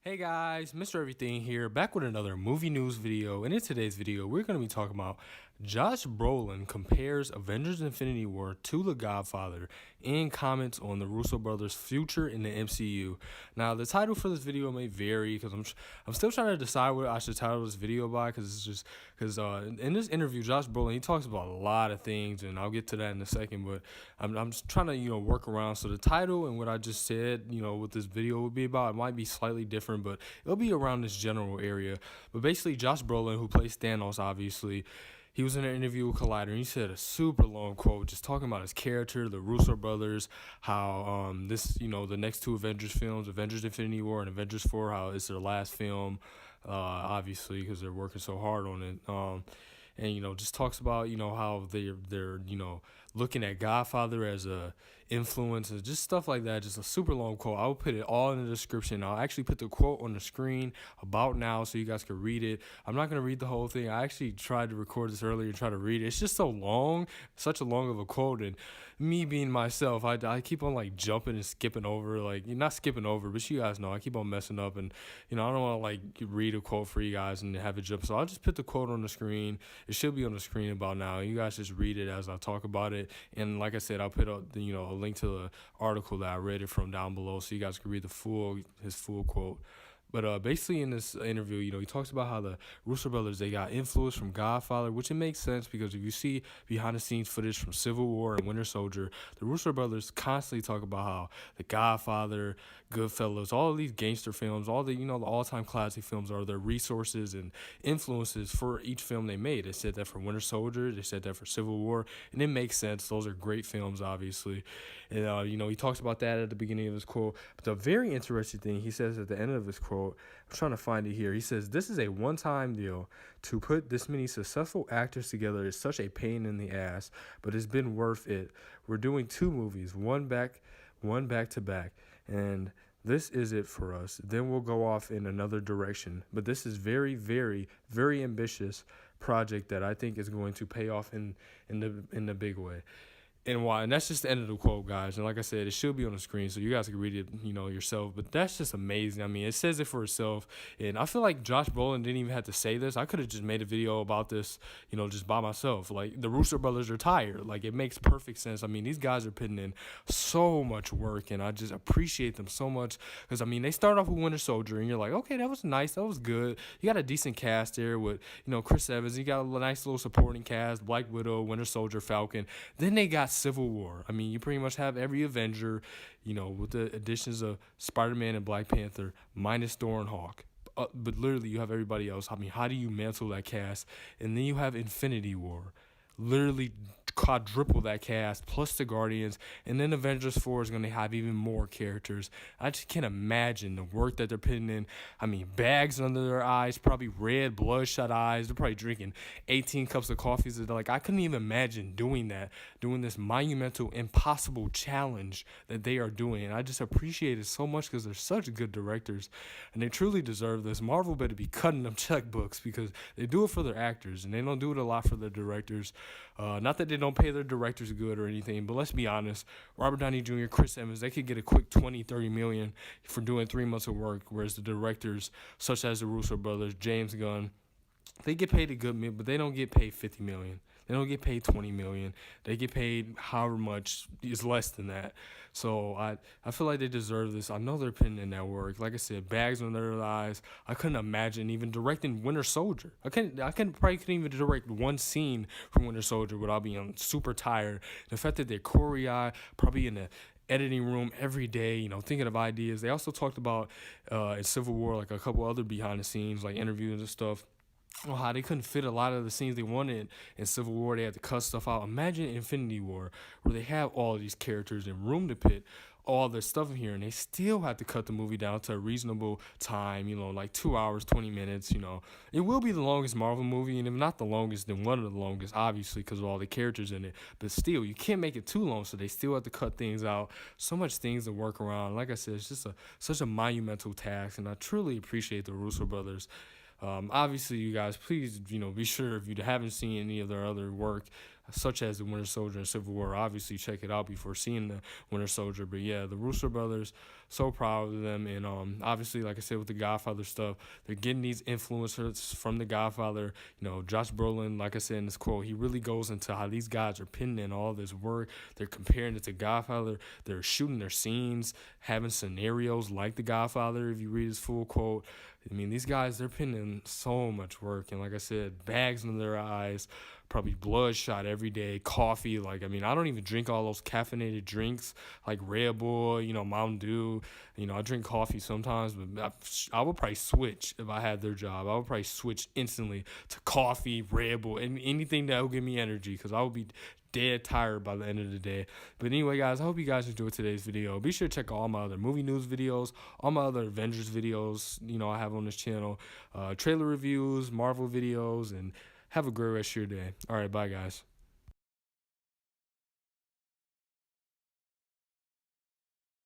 Hey guys, Mr. Everything here, back with another movie news video. And in today's video, we're going to be talking about Josh Brolin compares Avengers Infinity War to The Godfather and comments on the Russo brothers' future in the MCU. Now, the title for this video may vary because I'm still trying to decide what I should title this video by, because in this interview, Josh Brolin, he talks about a lot of things, and I'll get to that in a second, but I'm just trying to, work around. So the title and what I just said, what this video would be about, it might be slightly different, but it'll be around this general area. But basically, Josh Brolin, who plays Thanos, obviously, he was in an interview with Collider, and he said a super long quote just talking about his character, the Russo brothers, how the next two Avengers films, Avengers Infinity War and Avengers 4, how it's their last film, obviously, because they're working so hard on it. And just talks about how they're looking at Godfather as a influence and just stuff like that. Just a super long quote. I will put it all in the description. I'll actually put the quote on the screen about now so you guys can read it. I'm not gonna read the whole thing. I actually tried to record this earlier and try to read it. It's just so long, such a long of a quote, and me being myself, I keep on like jumping and skipping over, like not skipping over, but you guys know I keep on messing up, and I don't want to like read a quote for you guys and have it jump. So I'll just put the quote on the screen. It should be on the screen about now. You guys just read it as I talk about it. And like I said, I'll put a link to the article that I read it from down below so you guys can read his full quote. But basically in this interview, he talks about how the Russo brothers, they got influence from Godfather, which it makes sense because if you see behind-the-scenes footage from Civil War and Winter Soldier, the Russo brothers constantly talk about how the Godfather, Goodfellas, all of these gangster films, all the all-time classic films are their resources and influences for each film they made. They said that for Winter Soldier, they said that for Civil War, and it makes sense. Those are great films, obviously. And, he talks about that at the beginning of his quote. But the very interesting thing he says at the end of his quote, I'm trying to find it here. He says, "This is a one-time deal. To put this many successful actors together is such a pain in the ass, but it's been worth it. We're doing two movies, one back to back, and this is it for us. Then we'll go off in another direction. But this is very, very, very ambitious project that I think is going to pay off in the big way." And why? And that's just the end of the quote, guys. And like I said, it should be on the screen so you guys can read it, yourself. But that's just amazing. I mean, it says it for itself. And I feel like Josh Brolin didn't even have to say this. I could have just made a video about this, just by myself. Like, the Russo brothers are tired. Like, it makes perfect sense. I mean, these guys are putting in so much work, and I just appreciate them so much. Because, I mean, they start off with Winter Soldier, and you're like, okay, that was nice. That was good. You got a decent cast there with, Chris Evans. You got a nice little supporting cast, Black Widow, Winter Soldier, Falcon. Then they got Civil War. I mean, you pretty much have every Avenger, with the additions of Spider-Man and Black Panther, minus Thor and Hawk. But literally, you have everybody else. I mean, how do you mantle that cast? And then you have Infinity War. Literally quadruple that cast plus the Guardians, and then Avengers 4 is going to have even more characters. I just can't imagine the work that they're putting in. I mean, bags under their eyes, probably red bloodshot eyes. They're probably drinking 18 cups of coffee. Like, I couldn't even imagine doing this monumental, impossible challenge that they are doing. And I just appreciate it so much because they're such good directors, and they truly deserve this. Marvel better be cutting them checkbooks because they do it for their actors, and they don't do it a lot for their directors. Not that they don't pay their directors good or anything, but let's be honest, Robert Downey Jr., Chris Evans, they could get a quick 20-30 million for doing 3 months of work, whereas the directors, such as the Russo brothers, James Gunn, they get paid a good million, but they don't get paid 50 million. They don't get paid 20 million. They get paid however much is less than that. So I feel like they deserve this. I know they're putting in that work. Like I said, bags under their eyes. I couldn't imagine even directing Winter Soldier. I probably couldn't even direct one scene from Winter Soldier without being super tired. The fact that they're choreo, probably in the editing room every day, thinking of ideas. They also talked about in Civil War, like a couple other behind the scenes, like interviews and stuff. Well, how they couldn't fit a lot of the scenes they wanted in Civil War. They had to cut stuff out. Imagine Infinity War, where they have all of these characters and room to put all this stuff in here, and they still have to cut the movie down to a reasonable time, like 2 hours, 20 minutes. It will be the longest Marvel movie, and if not the longest, then one of the longest, obviously, because of all the characters in it. But still, you can't make it too long, so they still have to cut things out. So much things to work around. Like I said, it's just such a monumental task, and I truly appreciate the Russo brothers. Obviously, you guys, please, be sure if you haven't seen any of their other work, such as the Winter Soldier and Civil War, obviously check it out before seeing the Winter Soldier. But yeah, the Russo brothers, So proud of them. And obviously, like I said, with the Godfather stuff, they're getting these influencers from the Godfather. Josh Brolin, like I said in this quote, he really goes into how these guys are putting in all this work. They're comparing it to Godfather. They're shooting their scenes, having scenarios like the Godfather. If you read his full quote, I mean, these guys, they're putting in so much work. And like I said, bags under their eyes, probably bloodshot every day, coffee. Like, I mean, I don't even drink all those caffeinated drinks like Red Bull, Mountain Dew. I drink coffee sometimes, but I would probably switch if I had their job. I would probably switch instantly to coffee, Red Bull, and anything that will give me energy, because I would be dead tired by the end of the day. But anyway, guys, I hope you guys enjoyed today's video. Be sure to check out all my other movie news videos, all my other Avengers videos, I have on this channel, trailer reviews, Marvel videos, and have a great rest of your day. All right, bye, guys.